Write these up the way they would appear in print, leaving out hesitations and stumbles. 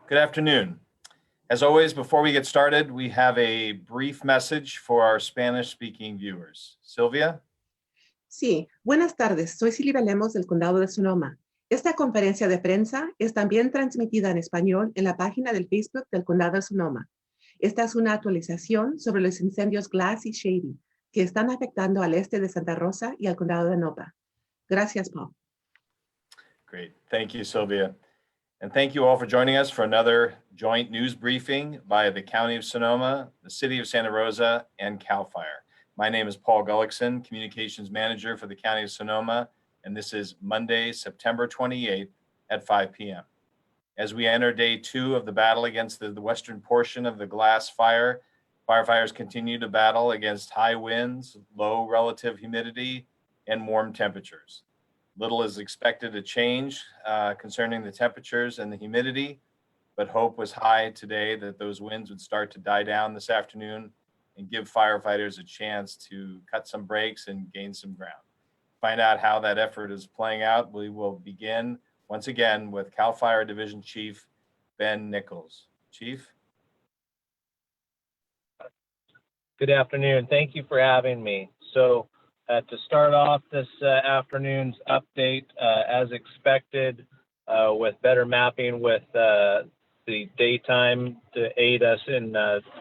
Good afternoon. As always, before we get started, we have a brief message for our Spanish-speaking viewers. Sylvia? Sí, buenas tardes. Soy Silvia Lemos del Condado de Sonoma. Esta conferencia de prensa es también transmitida en español en la página del Facebook del Condado de Sonoma. Esta es una actualización sobre los incendios Glass y Shady que están afectando al este de Santa Rosa y al Condado de Napa. Gracias, Paul. Great. Thank you, Sylvia. And thank you all for joining us for another joint news briefing by the County of Sonoma, the City of Santa Rosa, and CAL FIRE. My name is Paul Gullickson, Communications Manager for the County of Sonoma, and this is Monday, September 28th at 5 p.m. As we enter day 2 of the battle against the western portion of the Glass fire, firefighters continue to battle against high winds, low relative humidity, and warm temperatures. Little is expected to change concerning the temperatures and the humidity, but hope was high today that those winds would start to die down this afternoon and give firefighters a chance to cut some breaks and gain some ground. Find out how that effort is playing out. We will begin once again with CAL FIRE Division Chief Ben Nichols. Chief? Good afternoon. Thank you for having me. So to start off this afternoon's update, as expected, with better mapping with the daytime to aid us in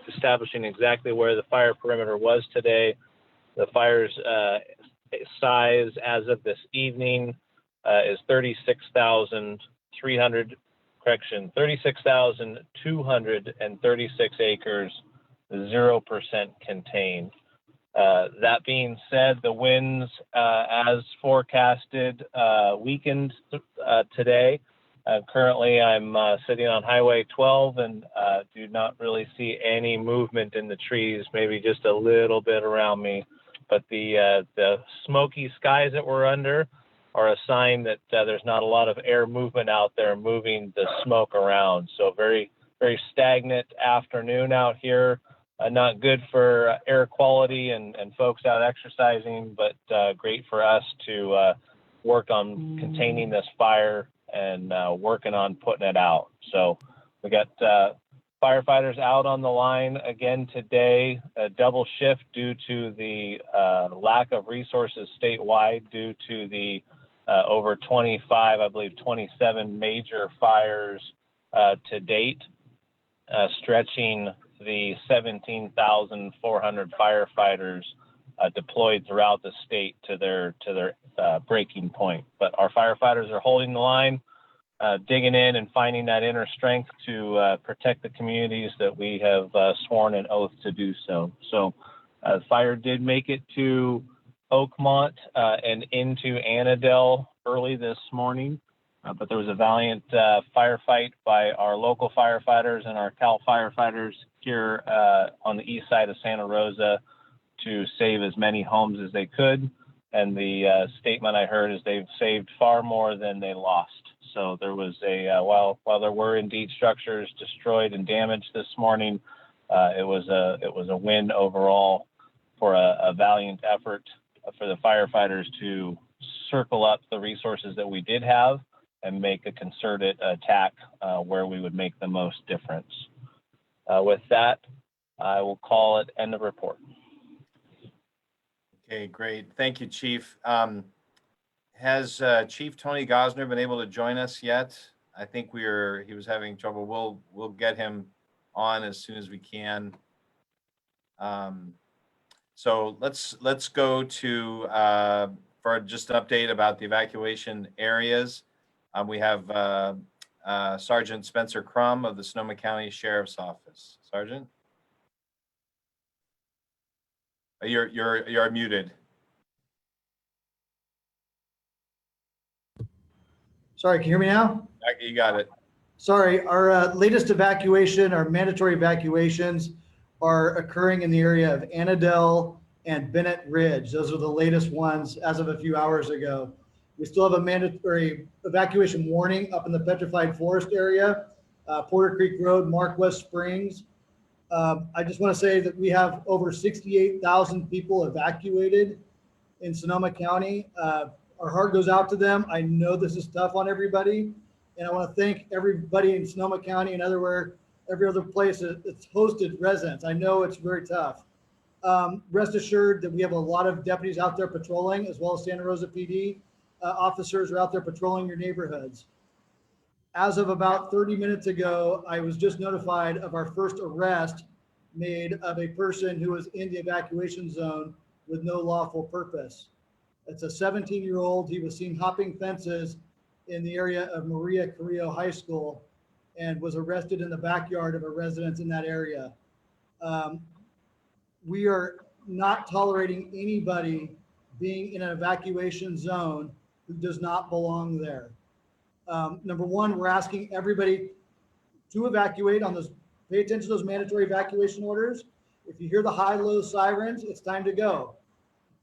establishing exactly where the fire perimeter was today. The fire's size as of this evening is 36,236 acres, 0% contained. That being said, the winds, as forecasted, weakened today. Currently, I'm sitting on Highway 12 and do not really see any movement in the trees, maybe just a little bit around me. But the smoky skies that we're under are a sign that there's not a lot of air movement out there moving the smoke around. So very, very stagnant afternoon out here. Not good for air quality and folks out exercising, but great for us to work on containing this fire and working on putting it out. So we got firefighters out on the line again today, a double shift due to the lack of resources statewide due to the over 25, I believe 27 major fires to date, stretching the 17,400 firefighters deployed throughout the state to their breaking point. But our firefighters are holding the line, digging in and finding that inner strength to protect the communities that we have sworn an oath to do so. So the fire did make it to Oakmont and into Annandale early this morning. But there was a valiant firefight by our local firefighters and our CAL firefighters here on the east side of Santa Rosa to save as many homes as they could. And the statement I heard is they've saved far more than they lost. So there was a, while there were indeed structures destroyed and damaged this morning, it was a win overall for a valiant effort for the firefighters to circle up the resources that we did have and make a concerted attack where we would make the most difference. With that, I will call it end of report. Okay, great. Thank you, Chief. Has Chief Tony Gosner been able to join us yet? I think he was having trouble. We'll get him on as soon as we can. So let's go to for just an update about the evacuation areas. We have Sergeant Spencer Crum of the Sonoma County Sheriff's Office. Sergeant? You're muted. Sorry, can you hear me now? You got it. Sorry, our latest evacuation, our mandatory evacuations are occurring in the area of Annandale and Bennett Ridge. Those are the latest ones as of a few hours ago. We still have a mandatory evacuation warning up in the Petrified Forest area, Porter Creek Road, Mark West Springs. I just want to say that we have over 68,000 people evacuated in Sonoma County. Our heart goes out to them. I know this is tough on everybody, And I want to thank everybody in Sonoma County and every other place that's hosted residents. I know it's very tough. Rest assured that we have a lot of deputies out there patrolling, as well as Santa Rosa PD officers are out there patrolling your neighborhoods. As of about 30 minutes ago, I was just notified of our first arrest made of a person who was in the evacuation zone with no lawful purpose. It's a 17-year-old. He was seen hopping fences in the area of Maria Carrillo High School and was arrested in the backyard of a residence in that area. We are not tolerating anybody being in an evacuation zone who does not belong there. Number one, we're asking everybody to evacuate on those, pay attention to those mandatory evacuation orders. If you hear the high-low sirens, it's time to go.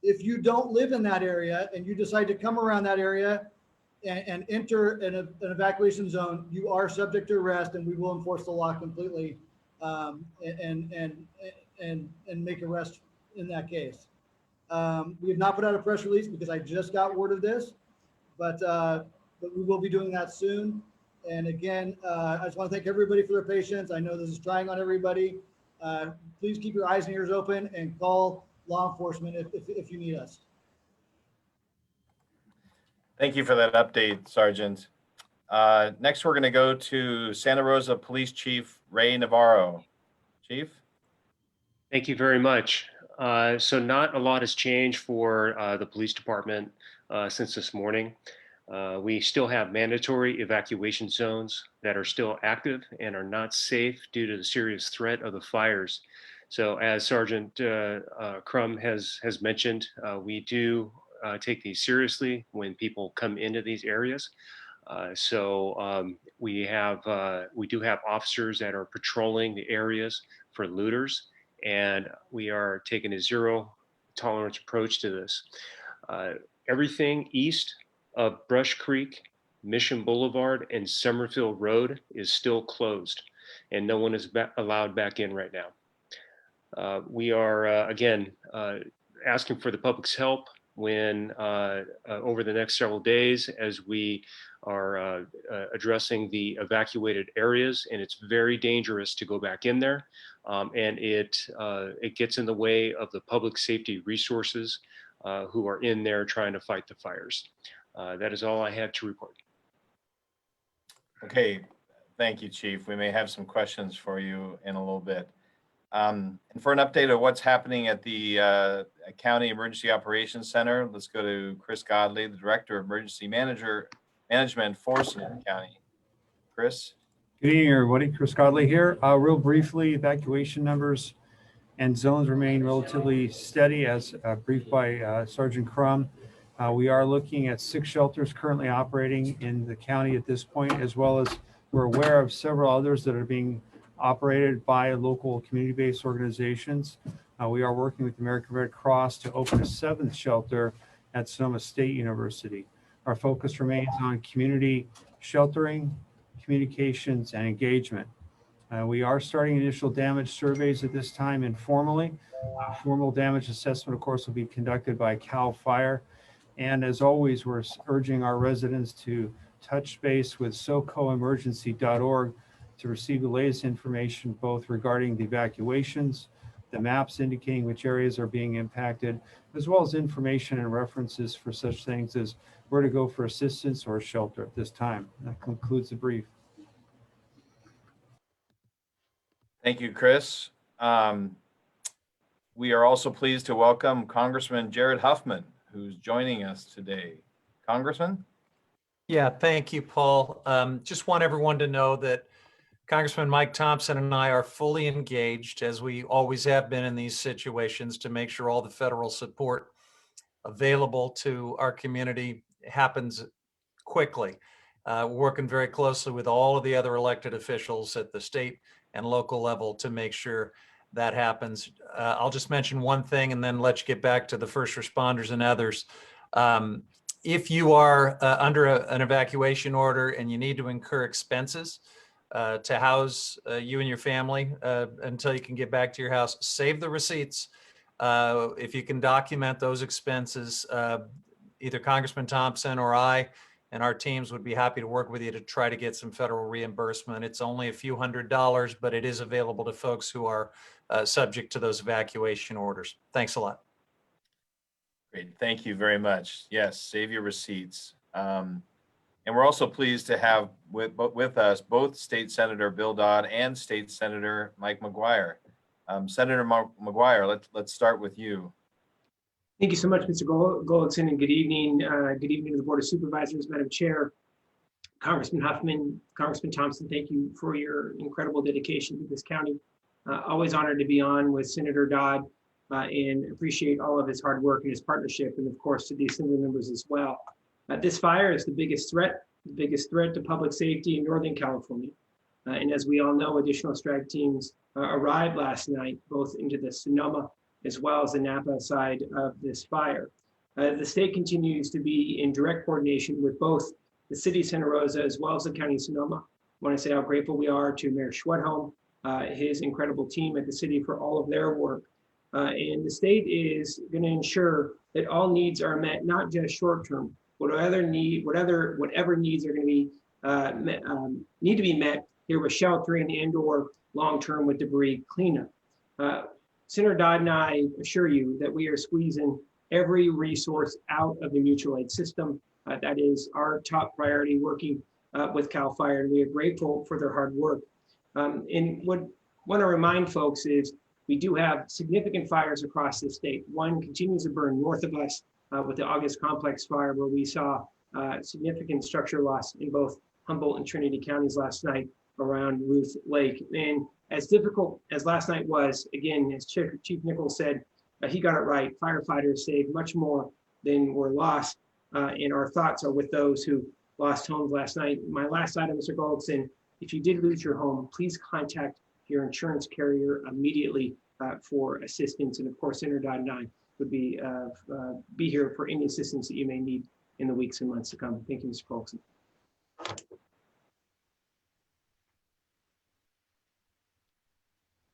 If you don't live in that area and you decide to come around that area and enter an evacuation zone, you are subject to arrest, and we will enforce the law completely and make arrests in that case. We have not put out a press release because I just got word of this, but we will be doing that soon. And again, I just want to thank everybody for their patience. I know this is trying on everybody. Please keep your eyes and ears open and call law enforcement if you need us. Thank you for that update, Sergeant. Next, we're going to go to Santa Rosa Police Chief Ray Navarro. Chief? Thank you very much. So not a lot has changed for the police department since this morning. We still have mandatory evacuation zones that are still active and are not safe due to the serious threat of the fires. So as Sergeant Crum has mentioned, we do take these seriously when people come into these areas. We do have officers that are patrolling the areas for looters, and we are taking a zero tolerance approach to this. Everything east of Brush Creek, Mission Boulevard, and Summerfield Road is still closed, and no one is allowed back in right now. We are, again, asking for the public's help when over the next several days as we are addressing the evacuated areas, and it's very dangerous to go back in there, and it gets in the way of the public safety resources who are in there trying to fight the fires. That is all I have to report. Okay, thank you, Chief. We may have some questions for you in a little bit. And for an update of what's happening at the County Emergency Operations Center, let's go to Chris Godley, the Director of Emergency Management for Sonoma County. Chris? Good evening, everybody. Chris Godley here. Real briefly, evacuation numbers and zones remain relatively steady as briefed by Sergeant Crum. We are looking at 6 shelters currently operating in the county at this point, as well as we're aware of several others that are being operated by local community-based organizations. We are working with the American Red Cross to open a 7th shelter at Sonoma State University. Our focus remains on community sheltering, communications, and engagement. We are starting initial damage surveys at this time informally. Formal damage assessment, of course, will be conducted by CAL FIRE. And as always, we're urging our residents to touch base with socoemergency.org to receive the latest information, both regarding the evacuations, the maps indicating which areas are being impacted, as well as information and references for such things as where to go for assistance or shelter at this time. That concludes the brief. Thank you, Chris. We are also pleased to welcome Congressman Jared Huffman, who's joining us today. Congressman? Yeah, thank you, Paul. Just want everyone to know that Congressman Mike Thompson and I are fully engaged, as we always have been in these situations, to make sure all the federal support available to our community happens quickly. We're working very closely with all of the other elected officials at the state and local level to make sure that happens. I'll just mention one thing and then let you get back to the first responders and others. If you are under an evacuation order and you need to incur expenses to house you and your family until you can get back to your house, save the receipts. If you can document those expenses, either Congressman Thompson or I and our teams would be happy to work with you to try to get some federal reimbursement. It's only a few $100s, but it is available to folks who are subject to those evacuation orders. Thanks a lot. Great. Thank you very much. Yes, save your receipts. And we're also pleased to have with us both State Senator Bill Dodd and State Senator Mike McGuire. Senator McGuire, let's start with you. Thank you so much, Mr. Goldson, and good evening. Good evening to the Board of Supervisors, Madam Chair, Congressman Huffman, Congressman Thompson. Thank you for your incredible dedication to this county. Always honored to be on with Senator Dodd and appreciate all of his hard work and his partnership, and of course to the Assembly members as well. This fire is the biggest threat to public safety in Northern California. And as we all know, additional strike teams arrived last night, both into the Sonoma as well as the Napa side of this fire. The state continues to be in direct coordination with both the city of Santa Rosa as well as the county of Sonoma. I want to say how grateful we are to Mayor Schwedhelm, his incredible team at the city for all of their work. And the state is going to ensure that all needs are met, not just short term, whatever needs are going to be need to be met here with sheltering and/or long-term with debris cleanup. Senator Dodd and I assure you that we are squeezing every resource out of the mutual aid system. That is our top priority, working with CAL FIRE, and we are grateful for their hard work. And what I want to remind folks is we do have significant fires across the state. One continues to burn north of us with the August Complex fire, where we saw significant structure loss in both Humboldt and Trinity counties last night around Ruth Lake. And as difficult as last night was, again, as Chief Nichols said, he got it right. Firefighters saved much more than were lost. And our thoughts are with those who lost homes last night. My last item, Mr. Goldson, if you did lose your home, please contact your insurance carrier immediately for assistance. And of course, Senator Dodd and I would be here for any assistance that you may need in the weeks and months to come. Thank you, Mr. Goldson.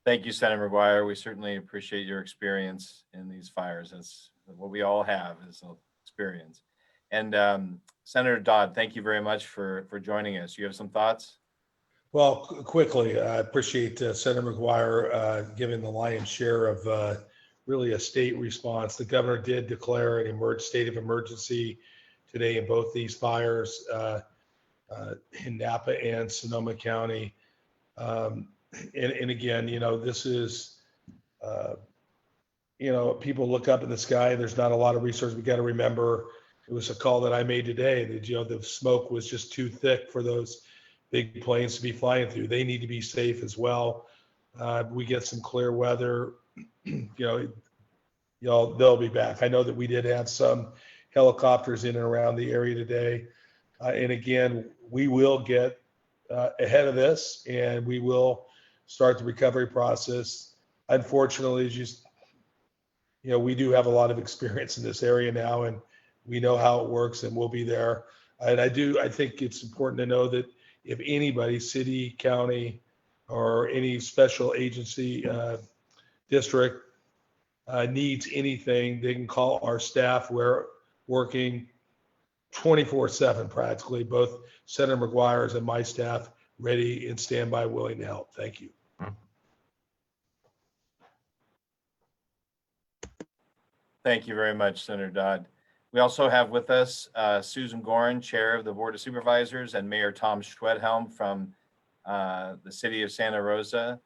Thank you, Senator McGuire. We certainly appreciate your experience in these fires. That's what we all have is experience. And Senator Dodd, thank you very much for joining us. You have some thoughts? Well, quickly, I appreciate Senator McGuire giving the lion's share of really a state response. The governor did declare an state of emergency today in both these fires in Napa and Sonoma County. And again, this is, people look up in the sky. There's not a lot of resources. We got to remember, it was a call that I made today that, the smoke was just too thick for those big planes to be flying through. They need to be safe as well. We get some clear weather, they'll be back. I know that we did have some helicopters in and around the area today. And again, we will get ahead of this and we will start the recovery process. Unfortunately, we do have a lot of experience in this area now and we know how it works and we'll be there. And I think it's important to know that if anybody, city, county, or any special agency district needs anything, they can call our staff. We're working 24/7 practically, both Senator McGuire's and my staff ready and standby, willing to help. Thank you. Thank you very much, Senator Dodd. We also have with us Susan Gorin, Chair of the Board of Supervisors, and Mayor Tom Schwedhelm from the City of Santa Rosa.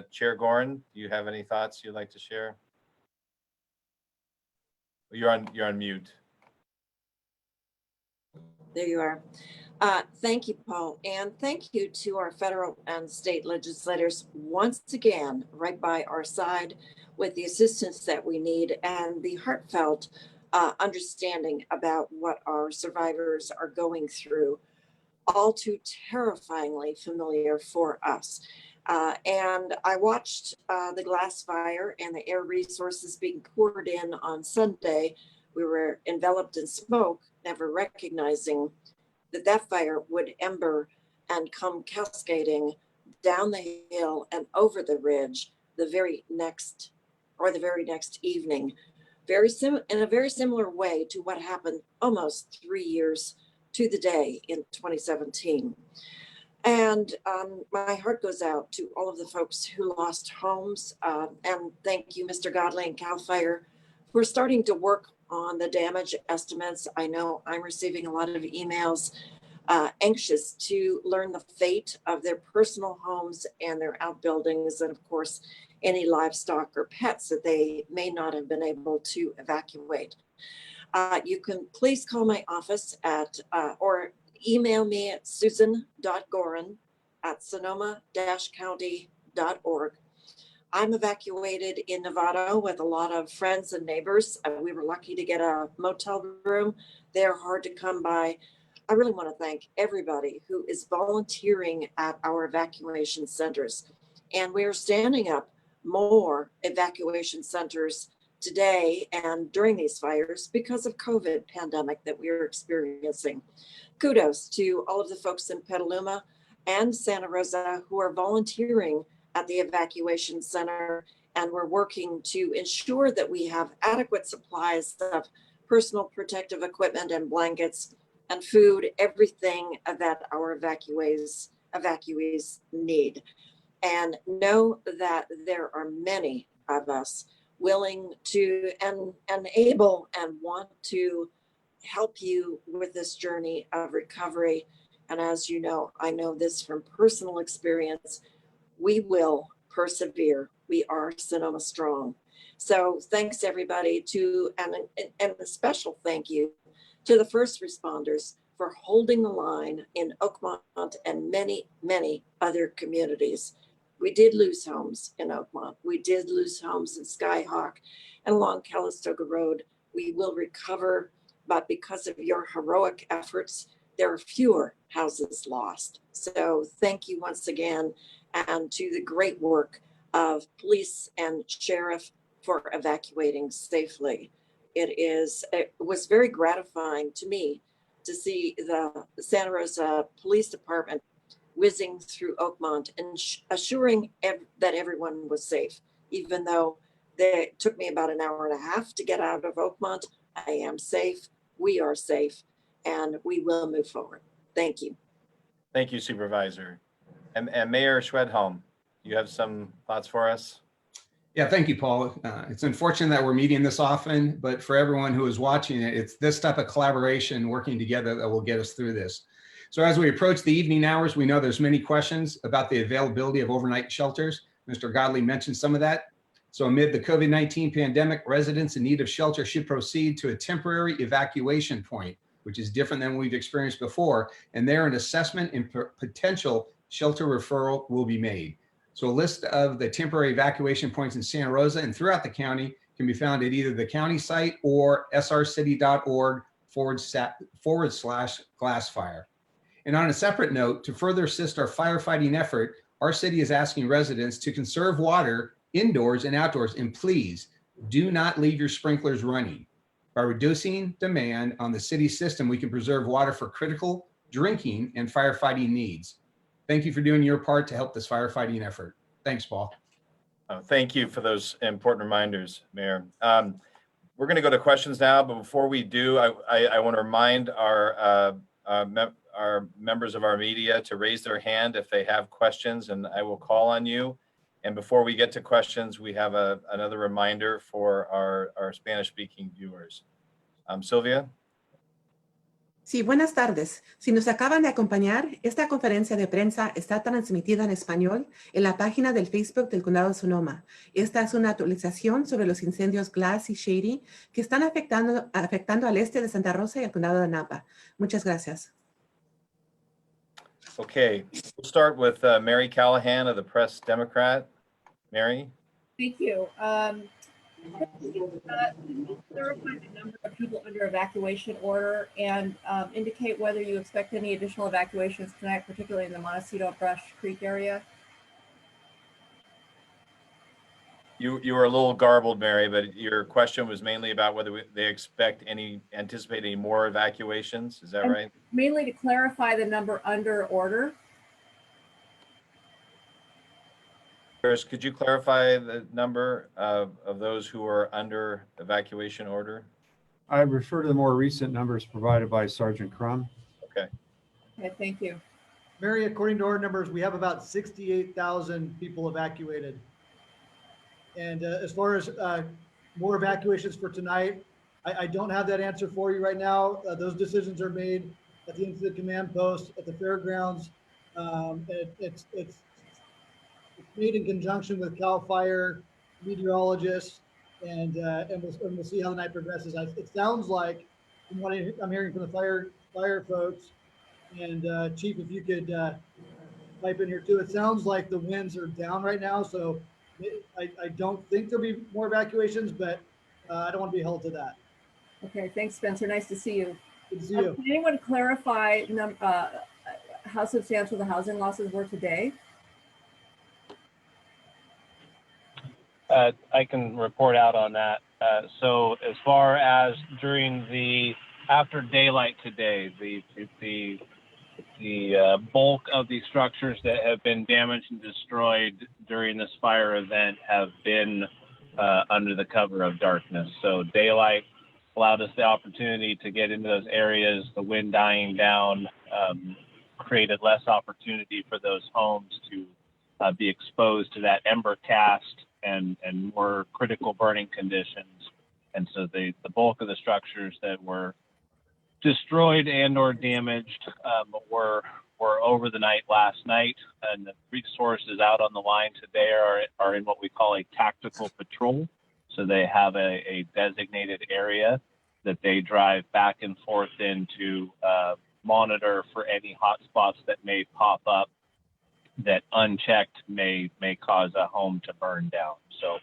Chair Gorin, do you have any thoughts you'd like to share? You're on mute. There you are. Thank you, Paul, and thank you to our federal and state legislators once again, right by our side with the assistance that we need and the heartfelt understanding about what our survivors are going through, all too terrifyingly familiar for us. And I watched the glass fire and the air resources being poured in on Sunday. We were enveloped in smoke, never recognizing that fire would ember and come cascading down the hill and over the ridge the very next evening. In a very similar way to what happened almost 3 years to the day in 2017. And my heart goes out to all of the folks who lost homes. And thank you, Mr. Godley and CAL FIRE, for starting to work on the damage estimates. I know I'm receiving a lot of emails, anxious to learn the fate of their personal homes and their outbuildings, and of course, any livestock or pets that they may not have been able to evacuate. You can please call my office at, or email me at susan.gorin@sonoma-county.org. I'm evacuated in Nevada with a lot of friends and neighbors. We were lucky to get a motel room. They're hard to come by. I really want to thank everybody who is volunteering at our evacuation centers. And we are standing up more evacuation centers today and during these fires because of COVID pandemic that we are experiencing. Kudos to all of the folks in Petaluma and Santa Rosa who are volunteering at the evacuation center, and we're working to ensure that we have adequate supplies of personal protective equipment and blankets and food, everything that our evacuees need. And know that there are many of us willing to and able and want to help you with this journey of recovery. And as you know, I know this from personal experience, we will persevere. We are Sonoma strong. So thanks everybody and a special thank you to the first responders for holding the line in Oakmont and many, many other communities. We did lose homes in Oakmont. We did lose homes in Skyhawk and along Calistoga Road. We will recover, but because of your heroic efforts, there are fewer houses lost. So thank you once again, and to the great work of police and sheriff for evacuating safely. It was very gratifying to me to see the Santa Rosa Police Department whizzing through Oakmont and assuring that everyone was safe. Even though it took me about an hour and a half to get out of Oakmont, I am safe, we are safe, and we will move forward. Thank you. Thank you, Supervisor. And Mayor Schwedhelm, you have some thoughts for us? Yeah, thank you, Paul. It's unfortunate that we're meeting this often, but for everyone who is watching it, it's this type of collaboration working together that will get us through this. So as we approach the evening hours, we know there's many questions about the availability of overnight shelters. Mr. Godley mentioned some of that. So amid the COVID-19 pandemic, residents in need of shelter should proceed to a temporary evacuation point, which is different than we've experienced before. And there an assessment and potential shelter referral will be made. So a list of the temporary evacuation points in Santa Rosa and throughout the county can be found at either the county site or srcity.org/glassfire. And on a separate note, to further assist our firefighting effort, our city is asking residents to conserve water indoors and outdoors, and please do not leave your sprinklers running. By reducing demand on the city system, we can preserve water for critical drinking and firefighting needs. Thank you for doing your part to help this firefighting effort. Thanks, Paul. Thank you for those important reminders, Mayor. We're going to go to questions now, but before we do, I want to remind our members of our media to raise their hand if they have questions, and I will call on you. And before we get to questions, we have another reminder for our Spanish-speaking viewers. Sylvia? Sí, buenas tardes. Si nos acaban de acompañar, esta conferencia de prensa está transmitida en español en la página del Facebook del Condado de Sonoma. Esta es una actualización sobre los incendios Glass y Shady que están afectando al este de Santa Rosa y el Condado de Napa. Muchas gracias. Okay, we'll start with Mary Callahan of the Press Democrat. Mary? Thank you. Clarify the number of people under evacuation order and indicate whether you expect any additional evacuations tonight, particularly in the Montecito Brush Creek area. You were a little garbled, Mary, but your question was mainly about whether they anticipate any more evacuations. Is that right? Mainly to clarify the number under order. First, could you clarify the number of those who are under evacuation order? I refer to the more recent numbers provided by Sergeant Crum. Okay, thank you. Mary, according to our numbers, we have about 68,000 people evacuated. And as far as more evacuations for tonight, I don't have that answer for you right now. Those decisions are made at the incident command post at the fairgrounds. It's made in conjunction with CAL FIRE meteorologists, and we'll see how the night progresses. It sounds like, from what I'm hearing from the fire folks, and Chief, if you could pipe in here too, it sounds like the winds are down right now, so I don't think there'll be more evacuations, but I don't want to be held to that. Okay, thanks, Spencer. Nice to see you. Good to see you. Can anyone clarify how substantial the housing losses were today? I can report out on that. So as far as after daylight today, the bulk of the structures that have been damaged and destroyed during this fire event have been under the cover of darkness. So daylight allowed us the opportunity to get into those areas. The wind dying down created less opportunity for those homes to be exposed to that ember cast and more critical burning conditions. And so the bulk of the structures that were destroyed and or damaged were over the night last night, and the resources out on the line today are in what we call a tactical patrol. So they have a designated area that they drive back and forth in to monitor for any hot spots that may pop up that unchecked may cause a home to burn down. So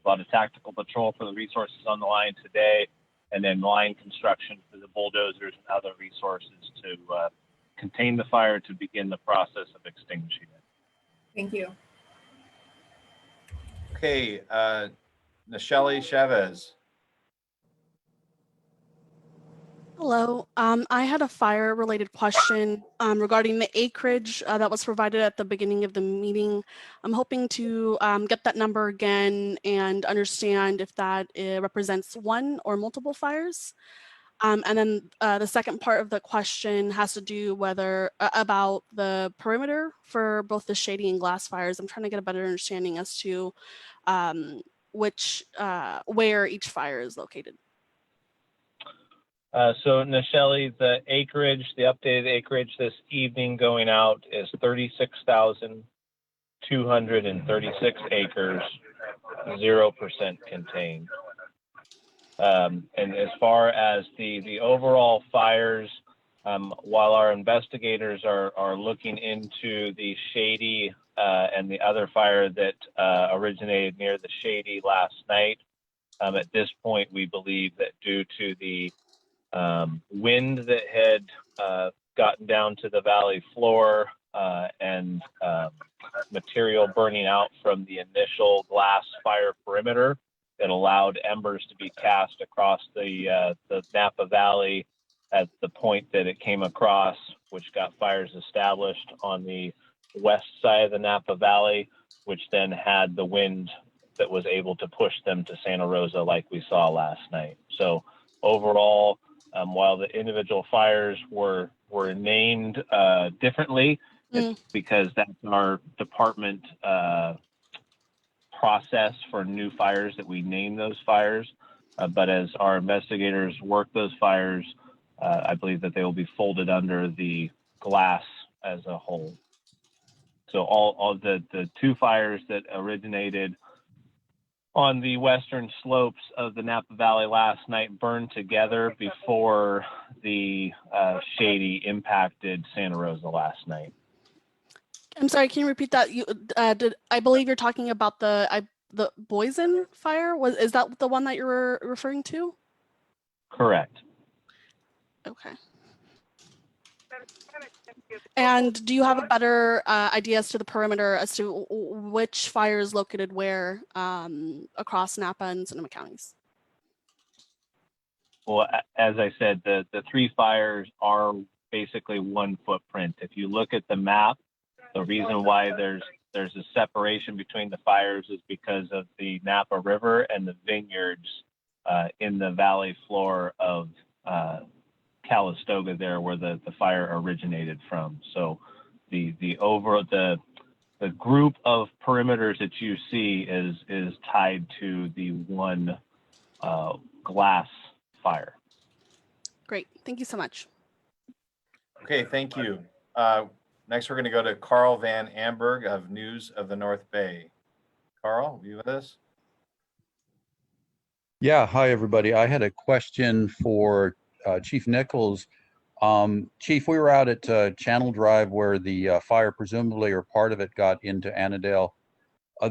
a lot of tactical patrol for the resources on the line today, and then line construction for the bulldozers and other resources to contain the fire to begin the process of extinguishing it. Thank you. Okay, Nichelle Chavez. Hello. I had a fire-related question regarding the acreage that was provided at the beginning of the meeting. I'm hoping to get that number again and understand if that represents one or multiple fires. And then the second part of the question has to do about the perimeter for both the Shady and Glass fires. I'm trying to get a better understanding as to where each fire is located. So Nichelle, the updated acreage this evening going out is 36,236 acres, 0% contained. And as far as the overall fires, while our investigators are looking into the Shady and the other fire that originated near the Shady last night, at this point we believe that due to the wind that had gotten down to the valley floor and material burning out from the initial glass fire perimeter that allowed embers to be cast across the Napa Valley at the point that it came across, which got fires established on the west side of the Napa Valley, which then had the wind that was able to push them to Santa Rosa like we saw last night. So overall, while the individual fires were named differently, it's because that's our department process for new fires that we name those fires. But as our investigators work those fires, I believe that they will be folded under the glass as a whole. So all the two fires that originated on the western slopes of the Napa Valley last night burned together before the Shady impacted Santa Rosa last night. I'm sorry, can you repeat that? I believe you're talking about the Boysen fire. Is that the one that you were referring to? Correct. Okay. And do you have a better idea as to the perimeter as to which fire is located where across Napa and Sonoma counties? Well, as I said, the three fires are basically one footprint. If you look at the map, the reason why there's a separation between the fires is because of the Napa River and the vineyards in the valley floor of Calistoga there where the fire originated from. So the group of perimeters that you see is tied to the one glass fire. Great. Thank you so much. Okay, thank you. Next, we're going to go to Carl Van Amberg of News of the North Bay. Carl, are you with us? Yeah, hi, everybody. I had a question for Chief Nichols. Chief, we were out at Channel Drive where the fire, presumably, or part of it, got into Annandale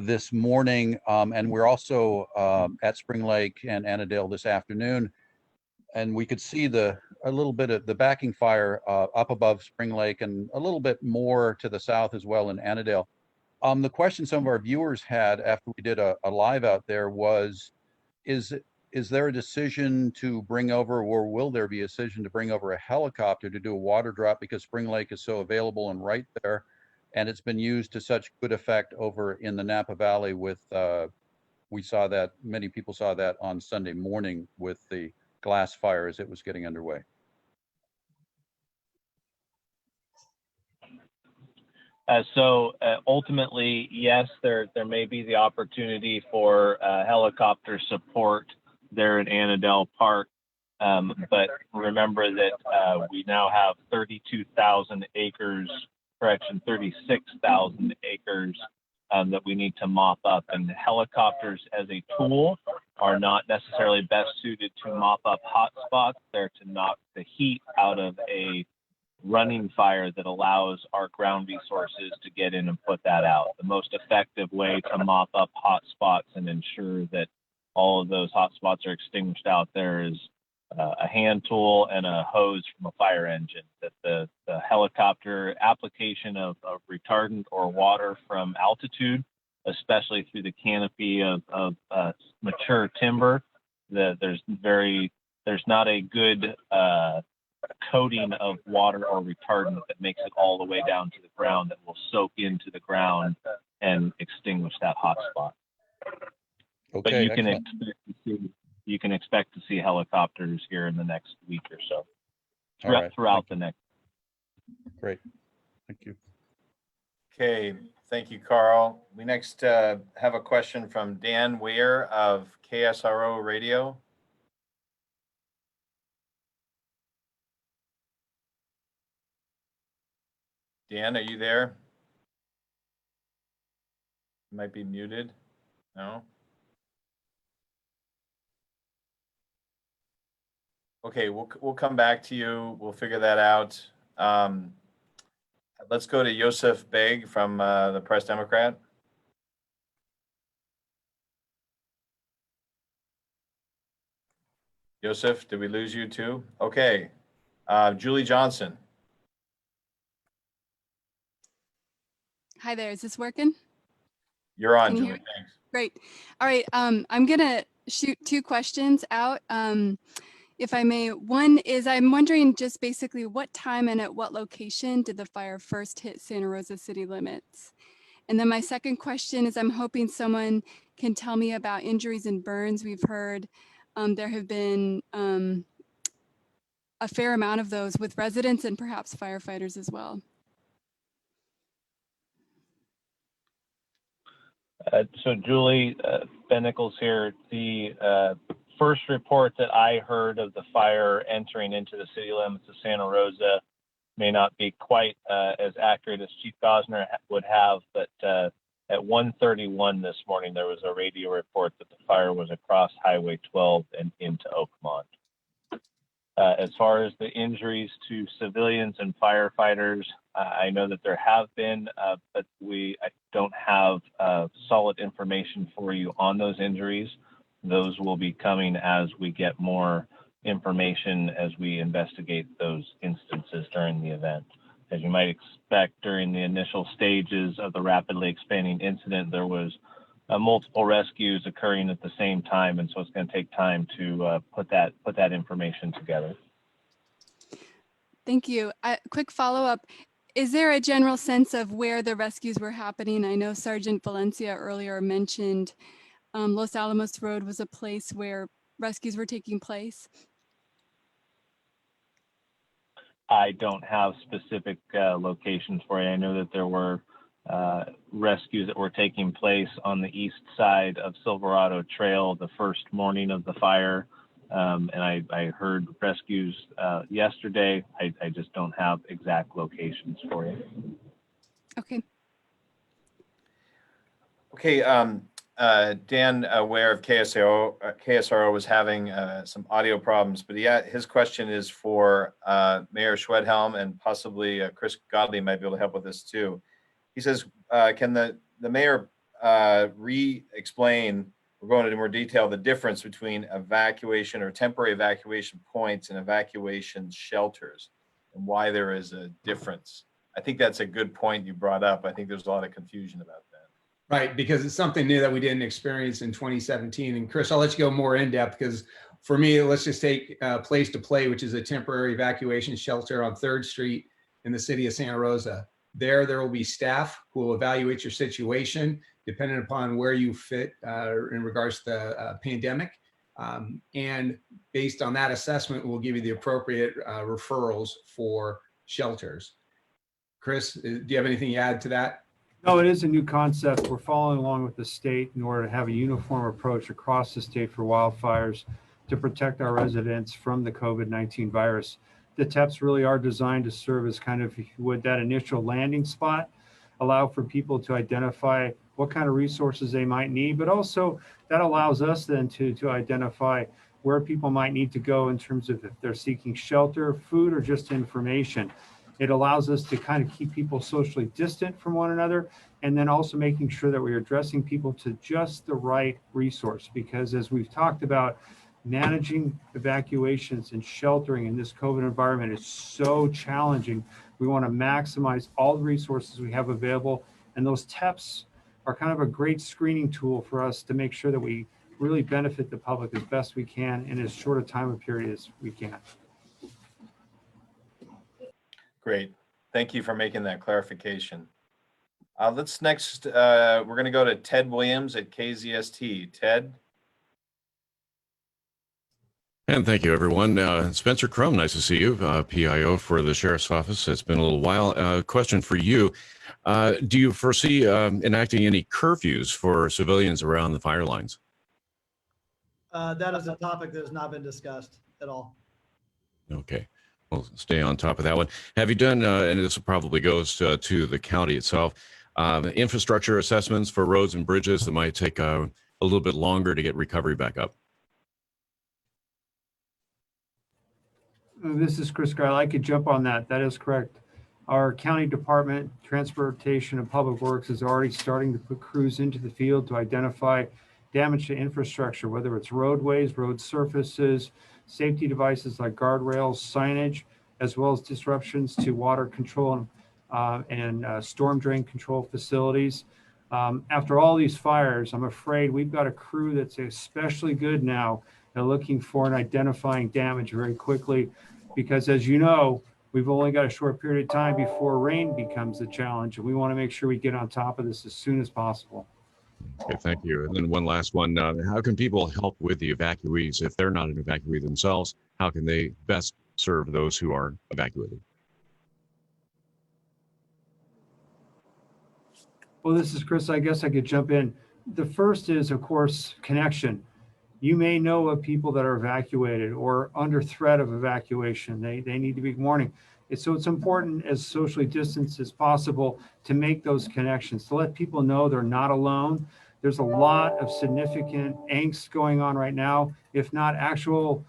this morning. And we're also at Spring Lake and Annandale this afternoon. And we could see a little bit of the backing fire up above Spring Lake and a little bit more to the south as well in Annandale. The question some of our viewers had after we did a live out there was, is there a decision to bring over, or will there be a decision to bring over a helicopter to do a water drop, because Spring Lake is so available and right there, and it's been used to such good effect over in the Napa Valley with, we saw that, many people saw that on Sunday morning with the glass fire as it was getting underway. So ultimately, yes, there may be the opportunity for helicopter support there at Annandale Park. But remember that we now have 32,000 acres, 36,000 acres that we need to mop up. And helicopters as a tool are not necessarily best suited to mop up hot spots. They're to knock the heat out of a running fire that allows our ground resources to get in and put that out. The most effective way to mop up hot spots and ensure that all of those hot spots are extinguished out there is a hand tool and a hose from a fire engine. That the helicopter application of retardant or water from altitude, especially through the canopy of mature timber, there's not a good coating of water or retardant that makes it all the way down to the ground that will soak into the ground and extinguish that hot spot. Okay, but you excellent. can expect to see helicopters here in the next week or so, All right, throughout the next. Great, thank you. Okay, thank you, Carl. We next have a question from Dan Weir of KSRO Radio. Dan, are you there? You might be muted. No? Okay, we'll come back to you. We'll figure that out. Let's go to Yosef Beg from the Press Democrat. Yosef, did we lose you too? Okay. Julie Johnson. Hi there, is this working? You're on, Can you Julie. hear me? Thanks. Great. All right, I'm gonna shoot two questions out, if I may. One is, I'm wondering just basically what time and at what location did the fire first hit Santa Rosa city limits? And then my second question is, I'm hoping someone can tell me about injuries and burns. We've heard there have been a fair amount of those with residents and perhaps firefighters as well. So Julie, Ben Nichols here. The first report that I heard of the fire entering into the city limits of Santa Rosa may not be quite as accurate as Chief Gosner would have, but at 1:31 this morning, there was a radio report that the fire was across Highway 12 and into Oakmont. As far as the injuries to civilians and firefighters, I know that there have been, but I don't have solid information for you on those injuries. Those will be coming as we get more information as we investigate those instances during the event. As you might expect, during the initial stages of the rapidly expanding incident, there was multiple rescues occurring at the same time, and so it's going to take time to put that information together. Thank you. Quick follow-up. Is there a general sense of where the rescues were happening? I know Sergeant Valencia earlier mentioned Los Alamos Road was a place where rescues were taking place. I don't have specific locations for you. I know that there were rescues that were taking place on the east side of Silverado Trail the first morning of the fire. And I heard rescues yesterday. I just don't have exact locations for you. Okay. Okay, Dan, aware of KSRO was having some audio problems, but his question is for Mayor Schwedhelm, and possibly Chris Godley might be able to help with this too. He says, can the mayor re-explain, we're going into more detail, the difference between evacuation or temporary evacuation points and evacuation shelters, and why there is a difference? I think that's a good point you brought up. I think there's a lot of confusion about that. Right, because it's something new that we didn't experience in 2017. And Chris, I'll let you go more in depth, because for me, let's just take Place to Play, which is a temporary evacuation shelter on 3rd Street in the city of Santa Rosa. There will be staff who will evaluate your situation, depending upon where you fit in regards to the pandemic. And based on that assessment, we'll give you the appropriate referrals for shelters. Chris, do you have anything to add to that? No, it is a new concept. We're following along with the state in order to have a uniform approach across the state for wildfires to protect our residents from the COVID-19 virus. The TEPs really are designed to serve as kind of, if you would, that initial landing spot, allow for people to identify what kind of resources they might need, but also that allows us then to identify where people might need to go in terms of if they're seeking shelter, food, or just information. It allows us to kind of keep people socially distant from one another, and then also making sure that we're addressing people to just the right resource. Because as we've talked about, managing evacuations and sheltering in this COVID environment is so challenging. We want to maximize all the resources we have available, and those TEPs are kind of a great screening tool for us to make sure that we really benefit the public as best we can in as short a time of period as we can. Great. Thank you for making that clarification. Let's next, we're going to go to Ted Williams at KZST. Ted? And thank you, everyone. Spencer Crum, nice to see you, PIO for the Sheriff's Office. It's been a little while. Question for you. Do you foresee enacting any curfews for civilians around the fire lines? That is a topic that has not been discussed at all. Okay. We'll stay on top of that one. Have you done, and this probably goes to the county itself, infrastructure assessments for roads and bridges that might take a little bit longer to get recovery back up? This is Chris Guile. I could jump on that. That is correct. Our county department, Transportation and Public Works, is already starting to put crews into the field to identify damage to infrastructure, whether it's roadways, road surfaces, safety devices like guardrails, signage, as well as disruptions to water control and storm drain control facilities. After all these fires, I'm afraid we've got a crew that's especially good now at looking for and identifying damage very quickly, because as you know, we've only got a short period of time before rain becomes a challenge, and we want to make sure we get on top of this as soon as possible. Okay, thank you. And then one last one. How can people help with the evacuees? If they're not an evacuee themselves, how can they best serve those who are evacuated? Well, this is Chris. I guess I could jump in. The first is, of course, connection. You may know of people that are evacuated or under threat of evacuation. They need to be warning. So it's important, as socially distanced as possible, to make those connections, to let people know they're not alone. There's a lot of significant angst going on right now, if not actual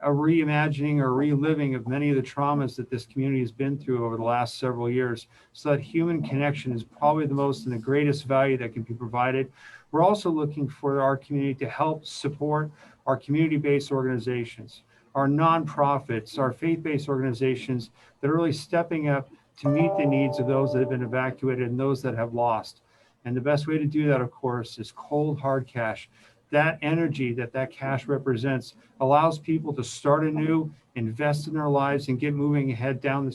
a reimagining or reliving of many of the traumas that this community has been through over the last several years. So that human connection is probably the most and the greatest value that can be provided. We're also looking for our community to help support our community-based organizations, our nonprofits, our faith-based organizations that are really stepping up to meet the needs of those that have been evacuated and those that have lost. And the best way to do that, of course, is cold, hard cash. That energy that cash represents allows people to start anew, invest in their lives, and get moving ahead down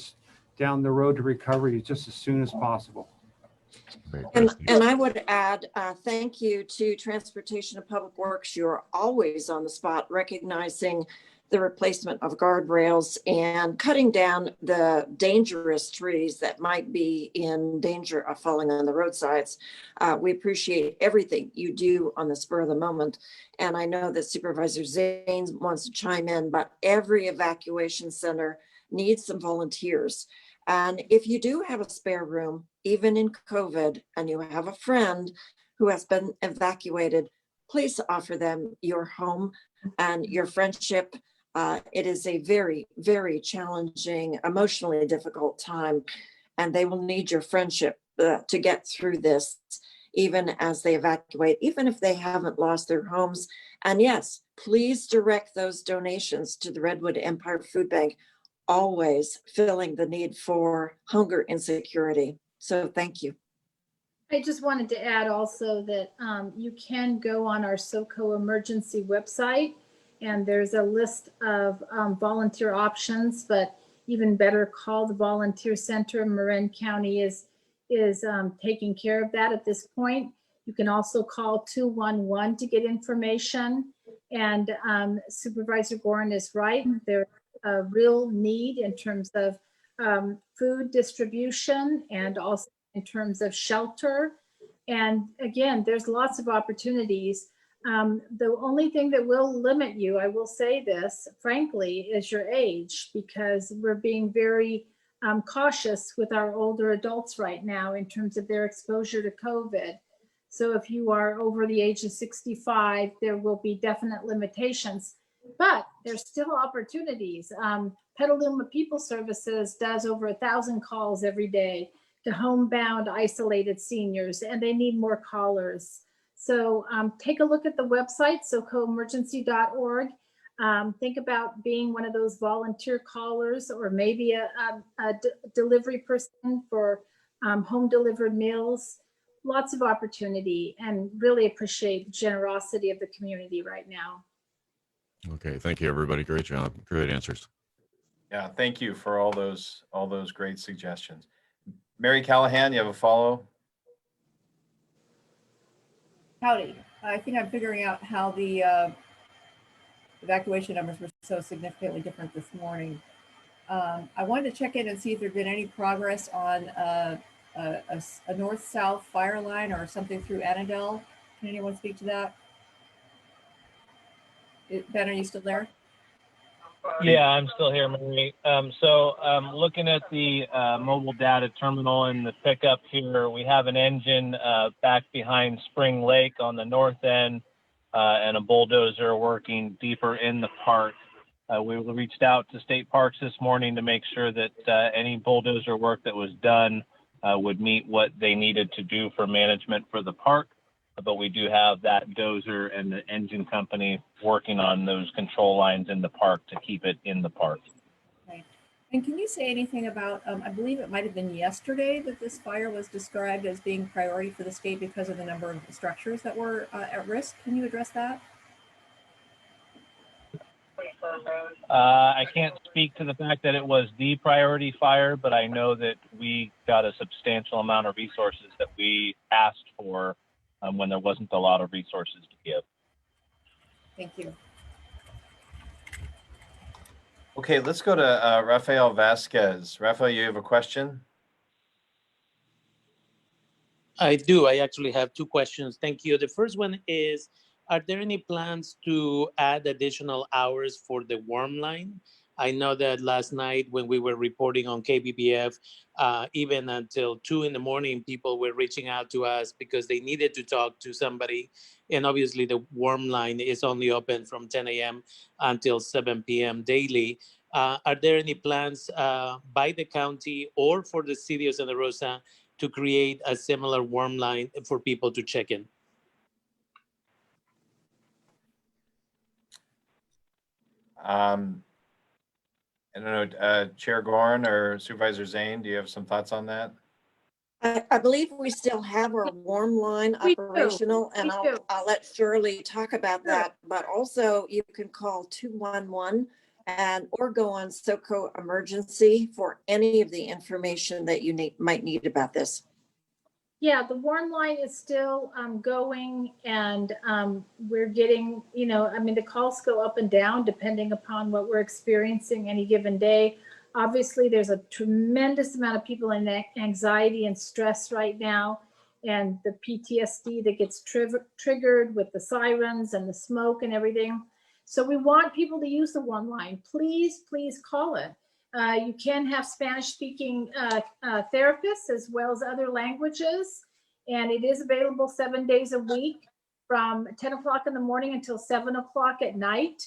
the road to recovery just as soon as possible. And I would add, thank you to Transportation and Public Works. You're always on the spot, recognizing the replacement of guardrails and cutting down the dangerous trees that might be in danger of falling on the roadsides. We appreciate everything you do on the spur of the moment. And I know that Supervisor Zane wants to chime in, but every evacuation center needs some volunteers. And if you do have a spare room, even in COVID, and you have a friend who has been evacuated, please offer them your home and your friendship. It is a very, very challenging, emotionally difficult time, and they will need your friendship to get through this, even as they evacuate, even if they haven't lost their homes. And yes, please direct those donations to the Redwood Empire Food Bank, always filling the need for hunger insecurity. So thank you. I just wanted to add also that you can go on our SoCo emergency website, and there's a list of volunteer options, but even better, call the volunteer center. Marin County is taking care of that at this point. You can also call 211 to get information. And Supervisor Gorin is right. There's a real need in terms of food distribution and also in terms of shelter. And again, there's lots of opportunities. The only thing that will limit you, I will say this, frankly, is your age, because we're being very cautious with our older adults right now in terms of their exposure to COVID. So if you are over the age of 65, there will be definite limitations, but there's still opportunities. Petaluma People Services does over 1,000 calls every day to homebound isolated seniors, and they need more callers. So take a look at the website, socoemergency.org. Think about being one of those volunteer callers, or maybe a delivery person for home delivered meals. Lots of opportunity, and really appreciate the generosity of the community right now. Okay, thank you, everybody. Great job. Great answers. Yeah, thank you for all those great suggestions. Mary Callahan, you have a follow? Howdy. I think I'm figuring out how the evacuation numbers were so significantly different this morning. I wanted to check in and see if there'd been any progress on a north-south fire line or something through Annandale. Can anyone speak to that? Ben, are you still there? Yeah, I'm still here, Mary. So looking at the mobile data terminal and the pickup here, we have an engine back behind Spring Lake on the north end and a bulldozer working deeper in the park. We reached out to State Parks this morning to make sure that any bulldozer work that was done would meet what they needed to do for management for the park. But we do have that dozer and the engine company working on those control lines in the park to keep it in the park. Okay. And can you say anything about, I believe it might have been yesterday that this fire was described as being priority for the state because of the number of structures that were at risk. Can you address that? I can't speak to the fact that it was the priority fire, but I know that we got a substantial amount of resources that we asked for when there wasn't a lot of resources to give. Thank you. Okay, let's go to Rafael Vasquez. Rafael, you have a question? I do. I actually have two questions. Thank you. The first one is, are there any plans to add additional hours for the warm line? I know that last night when we were reporting on KBBF, even until 2 in the morning, people were reaching out to us because they needed to talk to somebody. And obviously the warm line is only open from 10 a.m. until 7 p.m. daily. Are there any plans by the county or for the city of Santa Rosa to create a similar warm line for people to check in? I don't know, Chair Gorin or Supervisor Zane, do you have some thoughts on that? I believe we still have our warm line operational, and I'll let Shirley talk about that. But also, you can call 211 or go on SoCo Emergency for any of the information that you might need about this. Yeah, the warm line is still going, and we're getting, I mean, the calls go up and down depending upon what we're experiencing any given day. Obviously, there's a tremendous amount of people in anxiety and stress right now, and the PTSD that gets triggered with the sirens and the smoke and everything. So we want people to use the warm line. Please, please call it. You can have Spanish-speaking therapists as well as other languages, and it is available 7 days a week from 10 o'clock in the morning until 7 o'clock at night.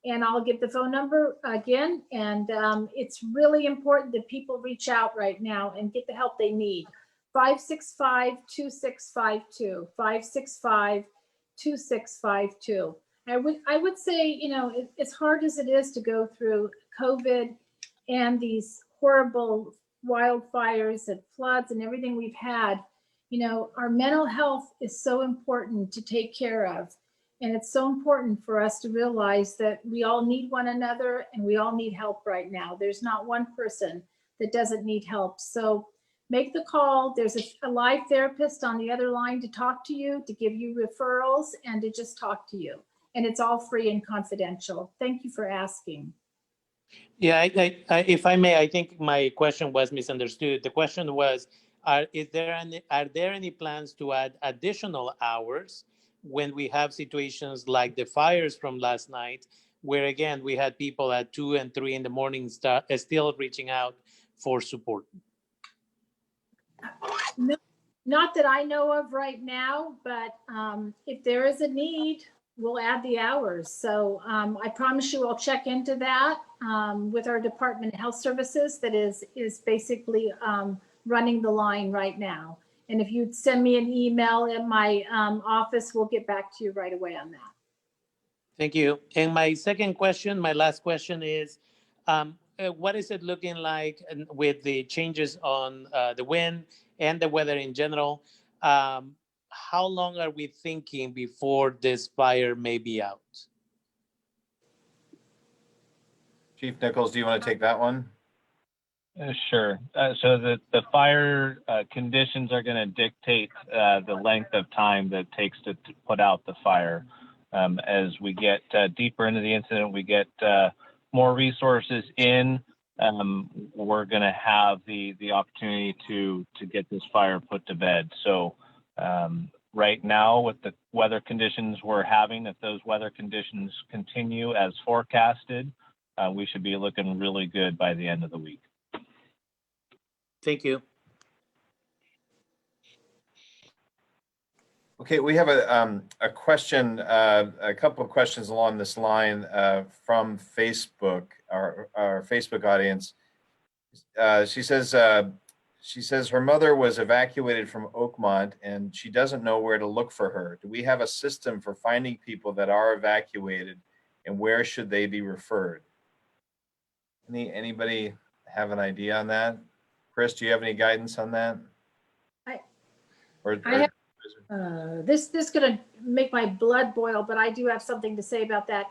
And I'll give the phone number again. And it's really important that people reach out right now and get the help they need. 565-2652, 565-2652. I would say, as hard as it is to go through COVID and these horrible wildfires and floods and everything we've had, our mental health is so important to take care of. And it's so important for us to realize that we all need one another and we all need help right now. There's not one person that doesn't need help. So make the call. There's a live therapist on the other line to talk to you, to give you referrals, and to just talk to you. And it's all free and confidential. Thank you for asking. Yeah, if I may, I think my question was misunderstood. The question was, are there any plans to add additional hours when we have situations like the fires from last night, where again, we had people at 2 and 3 in the morning still reaching out for support? No, not that I know of right now, but if there is a need, we'll add the hours. So I promise you I'll check into that with our Department of Health Services that is basically running the line right now. And if you'd send me an email at my office, we'll get back to you right away on that. Thank you. And my last question is, what is it looking like with the changes on the wind and the weather in general? How long are we thinking before this fire may be out? Chief Nichols, do you want to take that one? Sure. So the fire conditions are going to dictate the length of time that it takes to put out the fire. As we get deeper into the incident, we get more resources in. We're going to have the opportunity to get this fire put to bed. So right now, with the weather conditions we're having, if those weather conditions continue as forecasted, we should be looking really good by the end of the week. Thank you. Okay, we have a question, a couple of questions along this line from Facebook, our Facebook audience. She says her mother was evacuated from Oakmont and she doesn't know where to look for her. Do we have a system for finding people that are evacuated, and where should they be referred? Anybody have an idea on that? Chris, do you have any guidance on that? This is going to make my blood boil, but I do have something to say about that.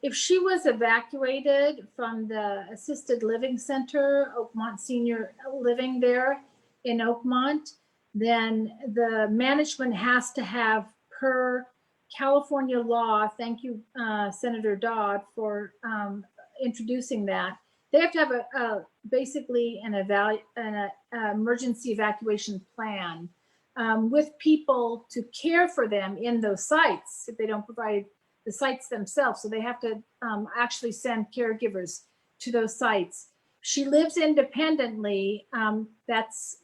If she was evacuated from the assisted living center, Oakmont Senior Living there in Oakmont, then the management has to have, per California law, thank you, Senator Dodd, for introducing that. They have to have basically an emergency evacuation plan with people to care for them in those sites if they don't provide the sites themselves. So they have to actually send caregivers to those sites. She lives independently. That's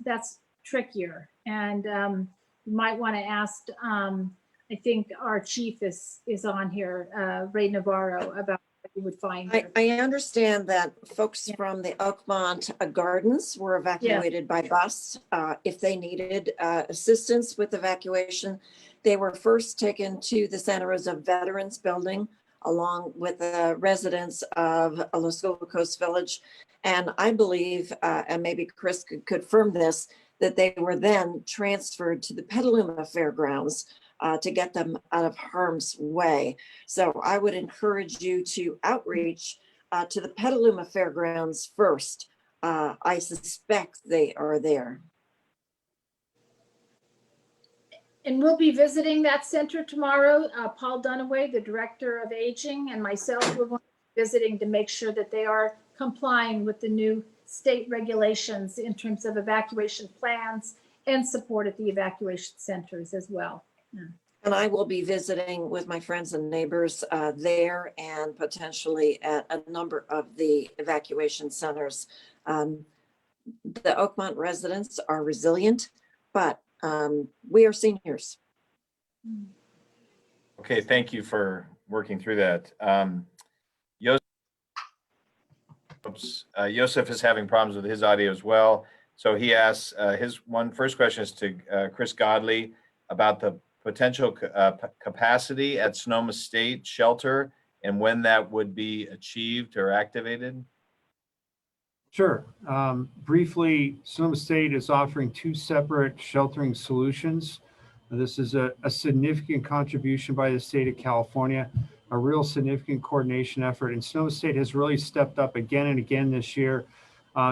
trickier. And you might want to ask, I think our chief is on here, Ray Navarro, about what you would find. I understand that folks from the Oakmont Gardens were evacuated by bus. If they needed assistance with evacuation, they were first taken to the Santa Rosa Veterans Building along with the residents of Los Gulcos Village. And I believe, and maybe Chris could confirm this, that they were then transferred to the Petaluma Fairgrounds to get them out of harm's way. So I would encourage you to outreach to the Petaluma Fairgrounds first. I suspect they are there. And we'll be visiting that center tomorrow. Paul Dunaway, the Director of Aging, and myself, we're going to be visiting to make sure that they are complying with the new state regulations in terms of evacuation plans and support at the evacuation centers as well. And I will be visiting with my friends and neighbors there and potentially at a number of the evacuation centers. The Oakmont residents are resilient, but we are seniors. Okay, thank you for working through that. Joseph is having problems with his audio as well. So he asks, his first question is to Chris Godley about the potential capacity at Sonoma State Shelter and when that would be achieved or activated. Sure. Briefly, Sonoma State is offering 2 separate sheltering solutions. This is a significant contribution by the state of California, a real significant coordination effort. And Sonoma State has really stepped up again and again this year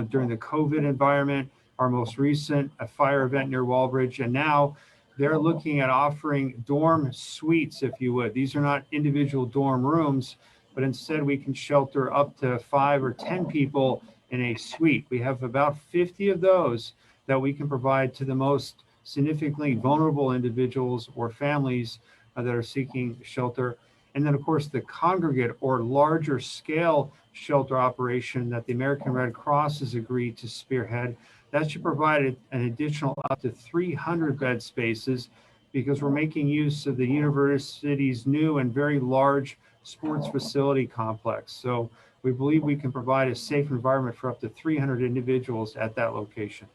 during the COVID environment, our most recent, a fire event near Walbridge. And now they're looking at offering dorm suites, if you would. These are not individual dorm rooms, but instead we can shelter up to 5 or 10 people in a suite. We have about 50 of those that we can provide to the most significantly vulnerable individuals or families that are seeking shelter. And then, of course, the congregate or larger scale shelter operation that the American Red Cross has agreed to spearhead, that should provide an additional up to 300 bed spaces, because we're making use of the university's new and very large sports facility complex. So we believe we can provide a safe environment for up to 300 individuals at that location.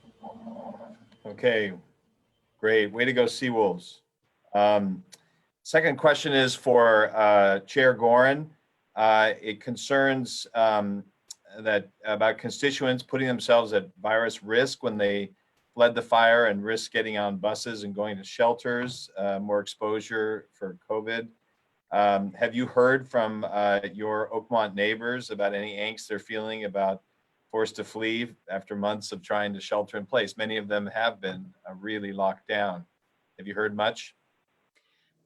Okay, great. Way to go, Seawolves. Second question is for Chair Gorin. It concerns about constituents putting themselves at virus risk when they fled the fire and risk getting on buses and going to shelters, more exposure for COVID. Have you heard from your Oakmont neighbors about any angst they're feeling about forced to flee after months of trying to shelter in place? Many of them have been really locked down. Have you heard much?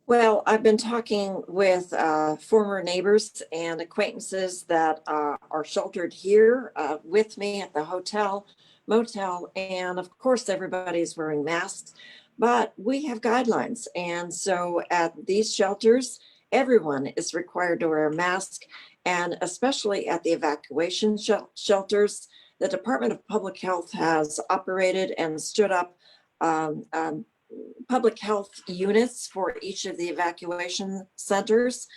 Well, I've been talking with former neighbors and acquaintances that are sheltered here with me at the hotel, motel, and of course everybody's wearing masks, but we have guidelines. And so at these shelters, everyone is required to wear a mask, and especially at the evacuation shelters, the Department of Public Health has operated and stood up public health units for each of the evacuation centers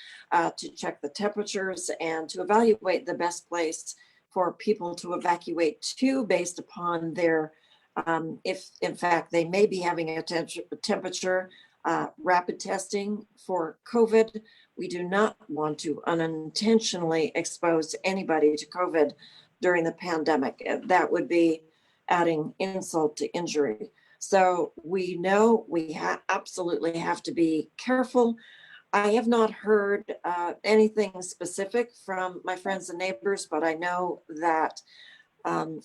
to check the temperatures and to evaluate the best place for people to evacuate to based upon their, if in fact they may be having a temperature, rapid testing for COVID. We do not want to unintentionally expose anybody to COVID during the pandemic. That would be adding insult to injury. So we know we absolutely have to be careful. I have not heard anything specific from my friends and neighbors, but I know that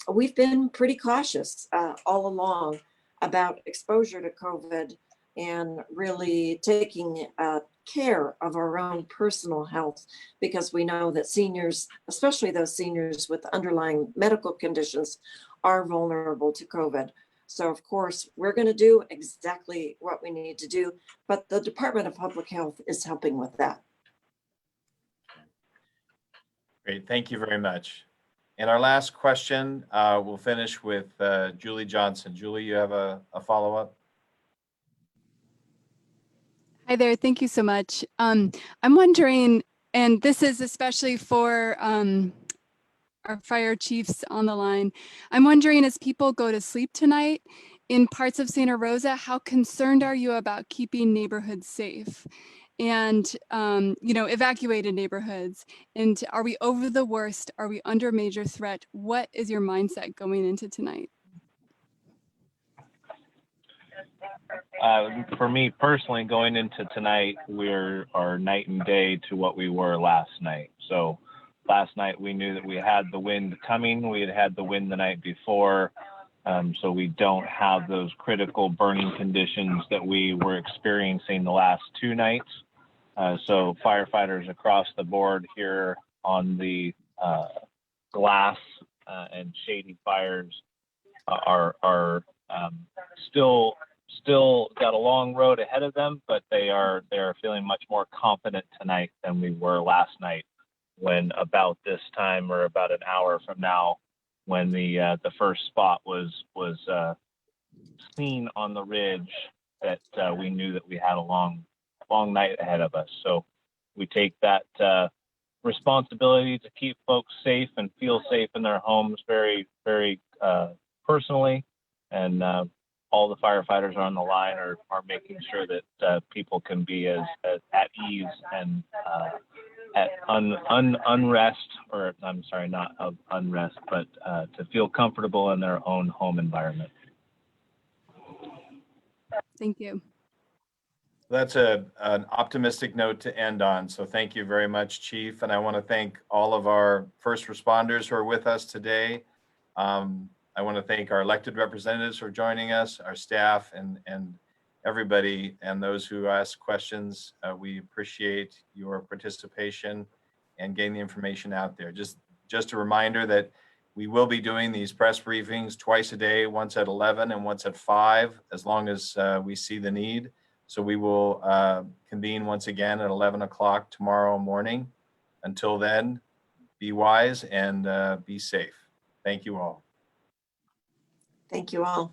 we've been pretty cautious all along about exposure to COVID and really taking care of our own personal health, because we know that seniors, especially those seniors with underlying medical conditions, are vulnerable to COVID. So of course, we're going to do exactly what we need to do, but the Department of Public Health is helping with that. Great, thank you very much. And our last question, we'll finish with Julie Johnson. Julie, you have a follow-up? Hi there, thank you so much. I'm wondering, and this is especially for our fire chiefs on the line. I'm wondering, as people go to sleep tonight in parts of Santa Rosa, how concerned are you about keeping neighborhoods safe and, evacuated neighborhoods? And are we over the worst? Are we under major threat? What is your mindset going into tonight? For me personally, going into tonight, we are night and day to what we were last night. So last night we knew that we had the wind coming. We had the wind the night before. So we don't have those critical burning conditions that we were experiencing the last 2 nights. So firefighters across the board here on the Glass and Shady fires are still got a long road ahead of them, but they are feeling much more confident tonight than we were last night, when about this time or about an hour from now, when the first spot was seen on the ridge, that we knew that we had a long night ahead of us. So we take that responsibility to keep folks safe and feel safe in their homes very, very personally, and all the firefighters on the line are making sure that people can be as at ease and at unrest, or I'm sorry, not of unrest, but to feel comfortable in their own home environment. Thank you. That's an optimistic note to end on. So thank you very much, Chief. And I want to thank all of our first responders who are with us today. I want to thank our elected representatives for joining us, our staff, and everybody, and those who ask questions. We appreciate your participation and getting the information out there. Just a reminder that we will be doing these press briefings twice a day, once at 11 and once at 5, as long as we see the need. So we will convene once again at 11 o'clock tomorrow morning. Until then, be wise and be safe. Thank you all. Thank you all.